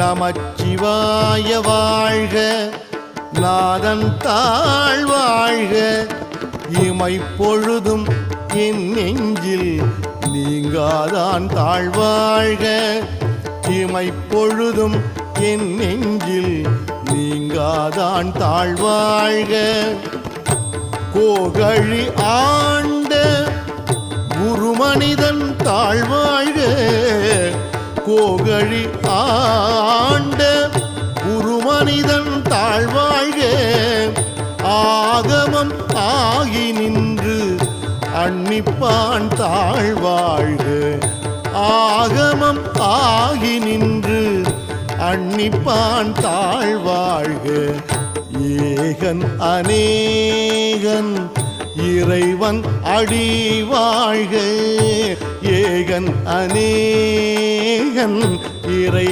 நமச்சிவாய வாழ்க, நாதன் தாழ் வாழ்க, இமைப்பொழுதும் என் நெஞ்சில் நீங்காதான் தாழ்வாழ்க, இமைப்பொழுதும் என் நெஞ்சில் நீங்காதான் தாழ்வாழ்க. கோகழி ஆண்ட குருமனிதன் தாழ்வாழ்க, கோகழி ஆண்ட குருமனிதன் தாழ்வாழ்க, ஆகமம் ஆகி நின்று அன்னிப்பான் தாழ்வாழ்க, ஆகமம் ஆகி நின்று அன்னிப்பான் தாழ்வாழ்க. ஏகன் அநேகன் இறைவன் அடி வாழ்க, ஏகன் அநேகன் இறை